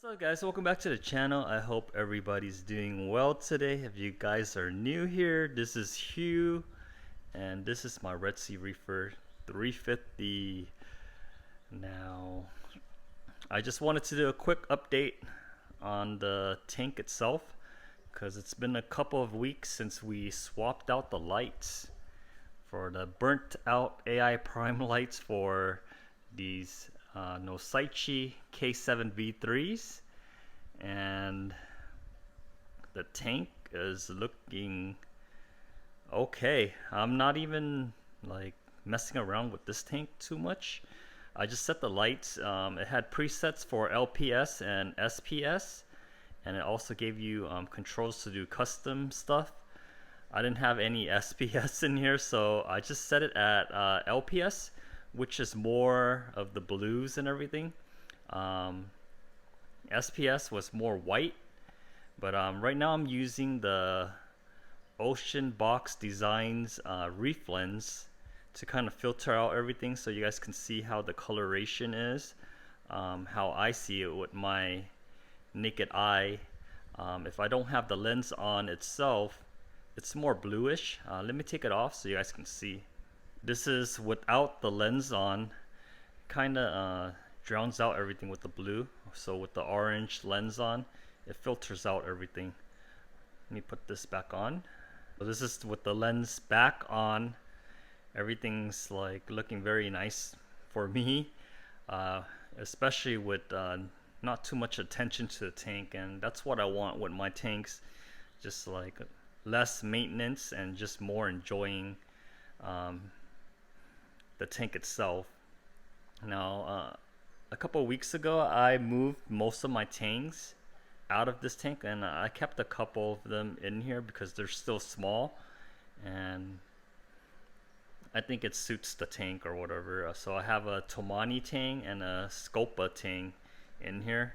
What's up guys, welcome back to the channel. I hope everybody's doing well today. If you guys are new here, this is Hugh and this is my Red Sea Reefer 350. Now I just wanted to do a quick update on the tank itself because it's been a couple of weeks since we swapped out the lights for the burnt out AI prime lights for these Noopsyche K7 V3s, and the tank is looking okay. I'm not even like messing around with this tank too much. I just set the lights. It had presets for LPS and SPS, and it also gave you controls to do custom stuff. I didn't have any SPS in here, so I just set it at LPS, which is more of the blues and everything. SPS was more white, but right now I'm using the Ocean Box Designs Reef lens to kind of filter out everything so you guys can see how the coloration is, how I see it with my naked eye. If I don't have the lens on itself, it's more bluish. Let me take it off so you guys can see. This is without the lens on. Kinda drowns out everything with the blue. So with the orange lens on, it filters out everything. Let me put this back on. So this is with the lens back on. Everything's like looking very nice for me, especially with not too much attention to the tank, and that's what I want with my tanks. Just like less maintenance and just more enjoying the tank itself. Now a couple of weeks ago I moved most of my tanks out of this tank, and I kept a couple of them in here because they're still small and I think it suits the tank or whatever. So I have a Tomani tank and a Scopa tank in here.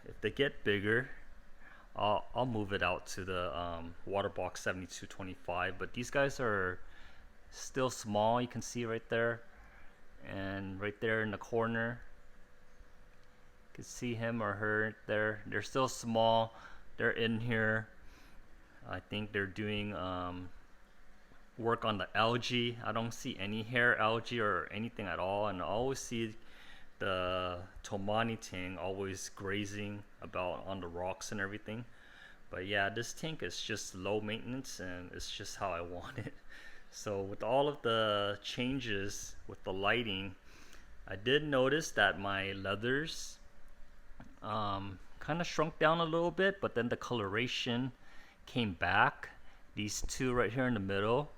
If they get bigger, I'll move it out to the Waterbox 7225, but these guys are still small. You can see right there, and right there in the corner you can see him or her there. They're still small. They're in here. I think they're doing work on the algae. I don't see any hair algae or anything at all, and I always see the Tomani tank always grazing about on the rocks and everything. But yeah, this tank is just low maintenance and it's just how I want it. So with all of the changes with the lighting, I did notice that my leathers kind of shrunk down a little bit, but then the coloration came back. These two right here in the middle,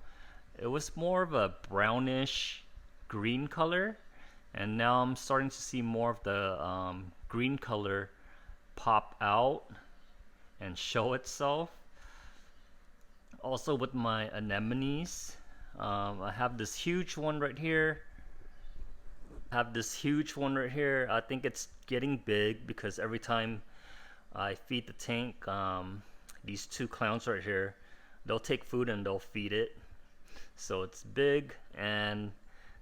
it was more of a brownish green color, and now I'm starting to see more of the green color pop out and show itself. Also with my anemones, I have this huge one right here. I think it's getting big because every time I feed the tank, these two clowns right here, they'll take food and they'll feed it. So it's big and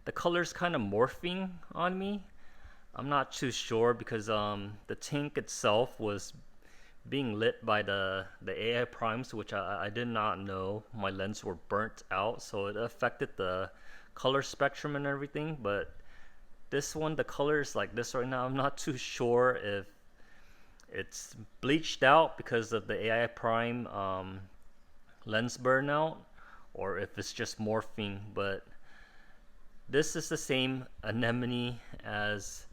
the color's kind of morphing on me. I'm not too sure because the tank itself was being lit by the AI primes, which I did not know. My lenses were burnt out, so it affected the color spectrum and everything. But this one, the color is like this right now. I'm not too sure if it's bleached out because of the AI prime lens burnout, or if it's just morphing. But this is the same anemone as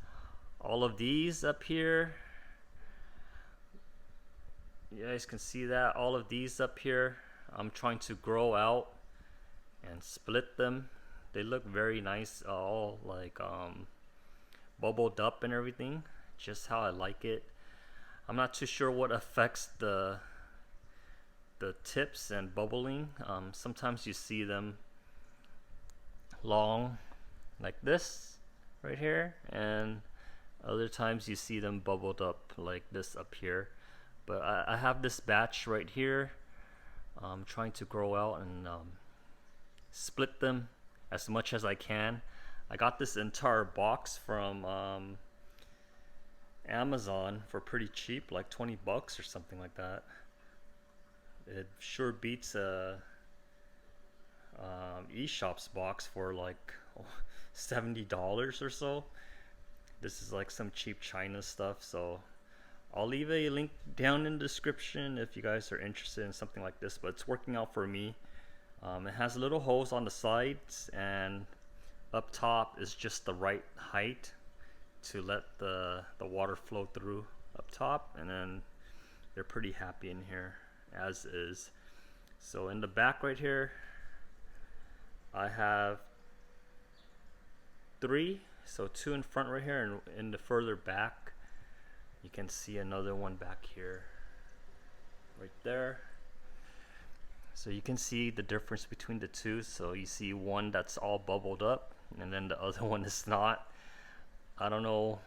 all of these up here. You guys can see that all of these up here, I'm trying to grow out and split them. They look very nice, all like bubbled up and everything, just how I like it. I'm not too sure what affects the tips and bubbling. Sometimes you see them long like this right here, and other times you see them bubbled up like this up here. But I have this batch right here. I'm trying to grow out and split them as much as I can. I got this entire box from Amazon for pretty cheap, like 20 bucks or something like that. It sure beats a Eshopps box for like $70 or so. This is like some cheap China stuff, so I'll leave a link down in the description if you guys are interested in something like this, but it's working out for me. It has little holes on the sides, and up top is just the right height to let the water flow through up top, and then they're pretty happy in here as is. So in the back right here, I have 3, so 2 in front right here, and in the further back you can see another one back here right there. So you can see the difference between the two. So you see one that's all bubbled up, and then the other one is not. I don't know,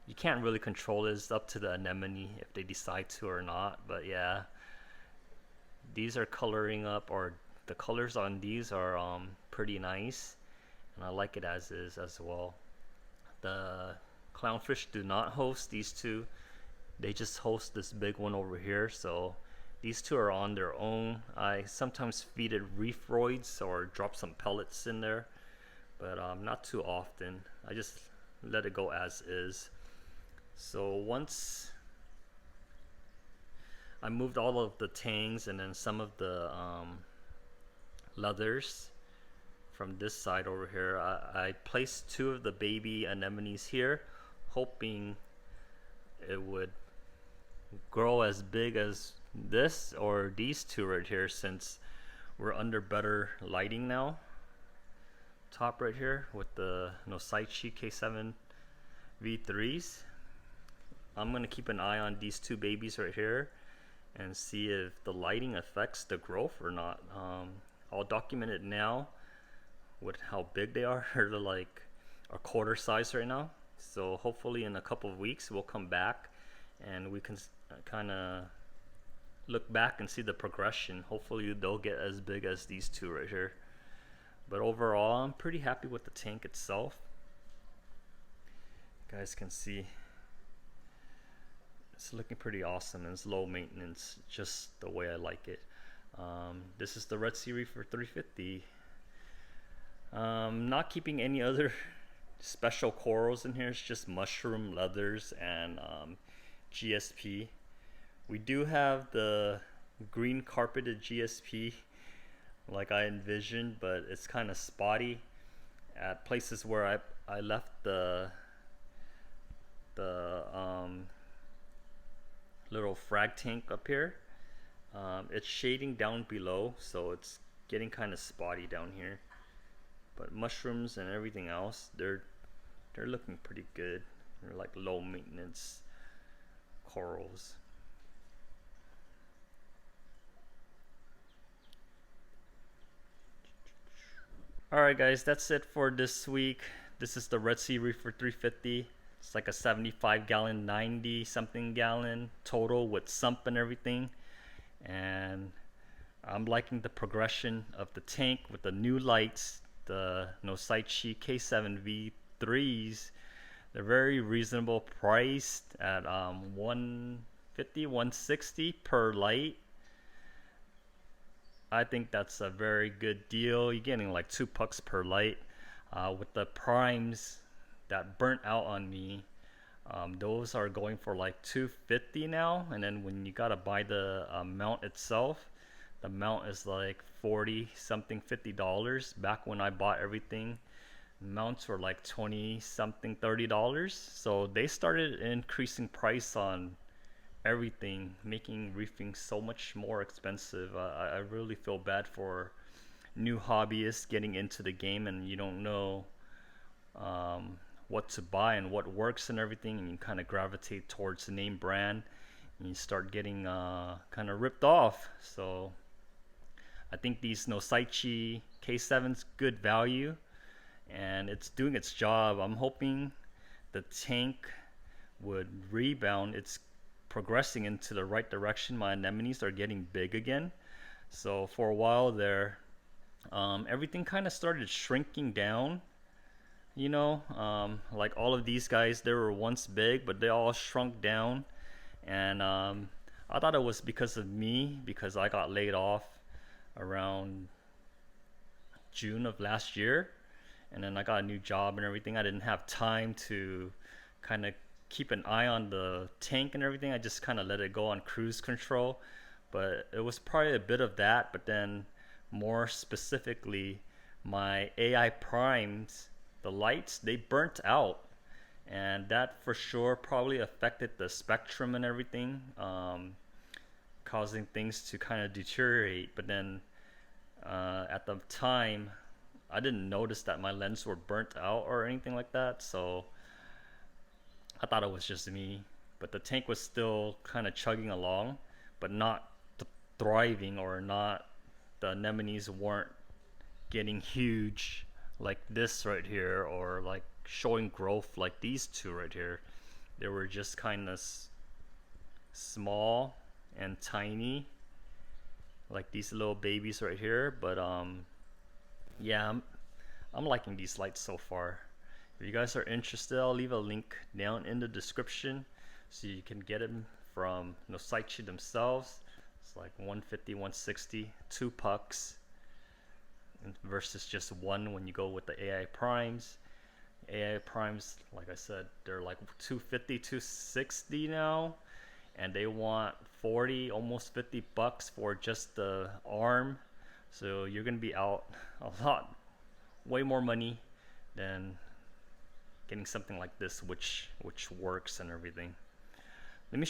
you can't really control it. It's up to the anemone if they decide to or not, but yeah, these are coloring up, or the colors on these are pretty nice, and I like it as is as well. The clownfish do not host these two, they just host this big one over here, so these two are on their own. I sometimes feed it Reeferoids or drop some pellets in there, but not too often. I just let it go as is. So once I moved all of the tangs and then some of the leathers from this side over here, I placed 2 of the baby anemones here, hoping it would grow as big as this or these 2 right here, since we're under better lighting now. Top right here with the Noopsyche K7 V3s. I'm gonna keep an eye on these 2 babies right here and see if the lighting affects the growth or not. I'll document it now with how big they are. They're like a quarter size right now, so hopefully in a couple of weeks we'll come back and we can kind of look back and see the progression. Hopefully they'll get as big as these 2 right here. But overall, I'm pretty happy with the tank itself. You guys can see it's looking pretty awesome, and it's low maintenance, just the way I like it. This is the Red Sea Reefer 350. Not keeping any other special corals in here. It's just mushroom, leathers, and GSP. We do have the green carpeted GSP like I envisioned, but it's kind of spotty at places where I left the little frag tank up here. It's shading down below, so it's getting kind of spotty down here, but mushrooms and everything else, they're looking pretty good. They're like low maintenance corals. Alright guys, that's it for this week. This is the Red Sea Reefer 350. It's like a 75 gallon, 90 something gallon total with sump and everything. And I'm liking the progression of the tank with the new lights, the Noopsyche K7 V3s. They're very reasonable priced at $150, $160 per light. I think that's a very good deal. You're getting like $2 per light. With the primes that burnt out on me, those are going for like $250 now. And then when you gotta buy the mount itself, the mount is like 40 something, $50. Back when I bought everything, mounts were like 20 something, $30. So they started increasing price on everything, making reefing so much more expensive. I really feel bad for new hobbyists getting into the game, and you don't know what to buy and what works and everything, and you kind of gravitate towards the name brand and you start getting kind of ripped off. So I think these Noopsyche K7's good value, and it's doing its job. I'm hoping the tank would rebound. It's progressing into the right direction. My anemones are getting big again. So for a while there, everything kind of started shrinking down you know, like all of these guys, they were once big, but they all shrunk down. And I thought it was because of me, because I got laid off around June of last year, and then I got a new job and everything. I didn't have time to kind of keep an eye on the tank and everything. I just kind of let it go on cruise control. But it was probably a bit of that, but then more specifically, my AI primes, the lights, they burnt out, and that for sure probably affected the spectrum and everything, causing things to kind of deteriorate. But then at the time, I didn't notice that my lenses were burnt out or anything like that, so I thought it was just me. But the tank was still kind of chugging along, but not thriving, or not, the anemones weren't getting huge like this right here, or like showing growth like these two right here. They were just kind of small and tiny, like these little babies right here. But yeah, I'm liking these lights so far. If you guys are interested, I'll leave a link down in the description so you can get them from Noopsyche themselves. It's like 150, 160, 2 pucks versus just one when you go with the AI primes. AI primes, like I said, they're like 250, 260 now, and they want 40, almost 50 bucks for just the arm. So you're gonna be out a lot, way more money than getting something like this, which works and everything. Let me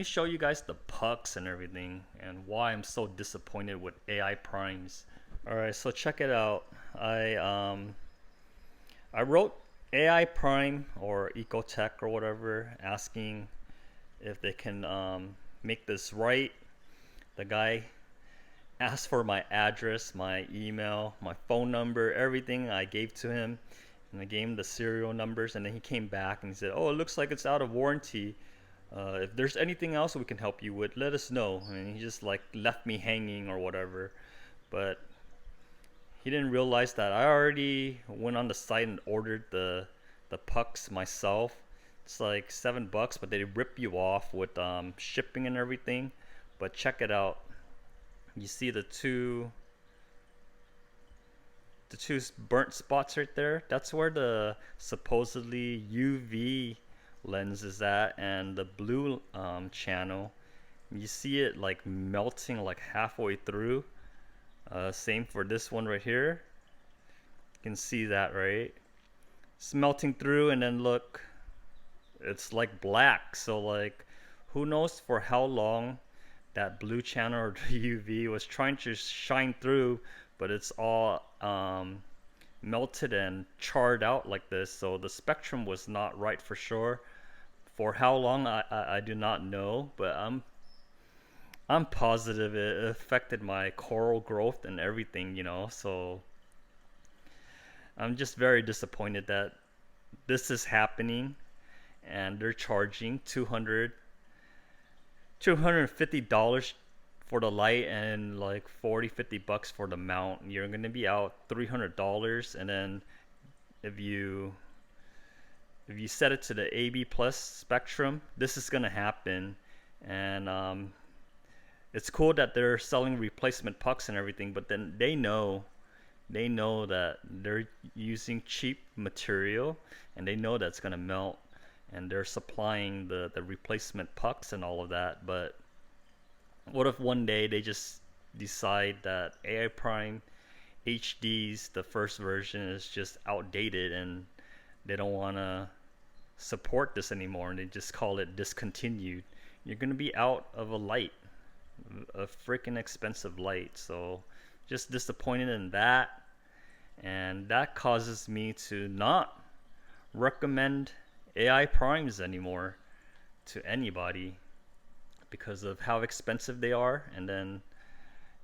show you guys the pucks and everything, and why I'm so disappointed with AI primes. All right, so check it out. I wrote AI Prime or Ecotech or whatever, asking if they can make this right. The guy asked for my address, my email, my phone number, everything I gave to him, and I gave him the serial numbers, and then he came back and he said, "Oh, it looks like it's out of warranty. If there's anything else we can help you with, let us know." And he just like left me hanging or whatever. But he didn't realize that I already went on the site and ordered the pucks myself. It's like $7, but they rip you off with shipping and everything. But check it out. You see the two burnt spots right there? That's where the supposedly UV lens is at, and the blue channel. You see it like melting like halfway through. Same for this one right here. You can see that, right? It's melting through, and then look, it's like black. So like, who knows for how long that blue channel or the UV was trying to shine through, but it's all melted and charred out like this. So the spectrum was not right for sure. For how long, I do not know, but I'm positive it affected my coral growth and everything, you know. So I'm just very disappointed that this is happening, and they're charging $250 for the light, and like 40-50 bucks for the mount. You're gonna be out $300. And then if you set it to the AB plus spectrum, this is gonna happen. And it's cool that they're selling replacement pucks and everything, but then they know that they're using cheap material, and they know that's gonna melt, and they're supplying the replacement pucks and all of that. But what if one day they just decide that AI Prime HD's, the first version, is just outdated, and they don't want to support this anymore, and they just call it discontinued? You're gonna be out of a light, a freaking expensive light. So just disappointed in that, and that causes me to not recommend AI primes anymore to anybody because of how expensive they are. And then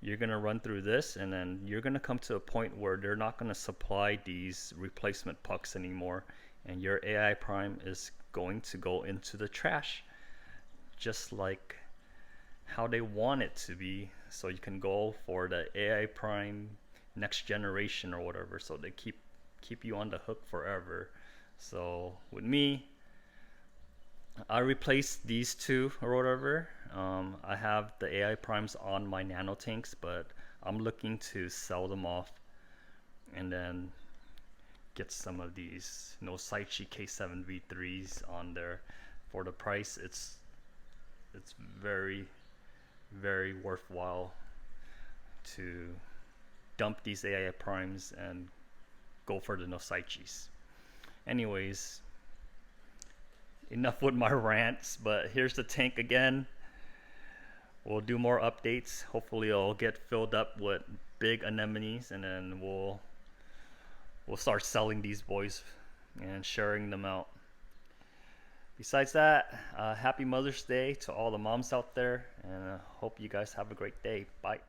you're gonna run through this, and then you're gonna come to a point where they're not gonna supply these replacement pucks anymore, and your AI prime is going to go into the trash, just like how they want it to be. So you can go for the AI prime next generation or whatever. So they keep keep you on the hook forever. So with me, I replaced these two or whatever. I have the AI primes on my nano tanks, but I'm looking to sell them off and then get some of these Noopsyche K7 V3s on there. For the price, it's very worthwhile to dump these AI primes and go for the Noopsyches. Anyways, enough with my rants, but here's the tank again. We'll do more updates. Hopefully it'll get filled up with big anemones, and then we'll start selling these boys and sharing them out. Besides that, happy Mother's Day to all the moms out there, and I hope you guys have a great day. Bye.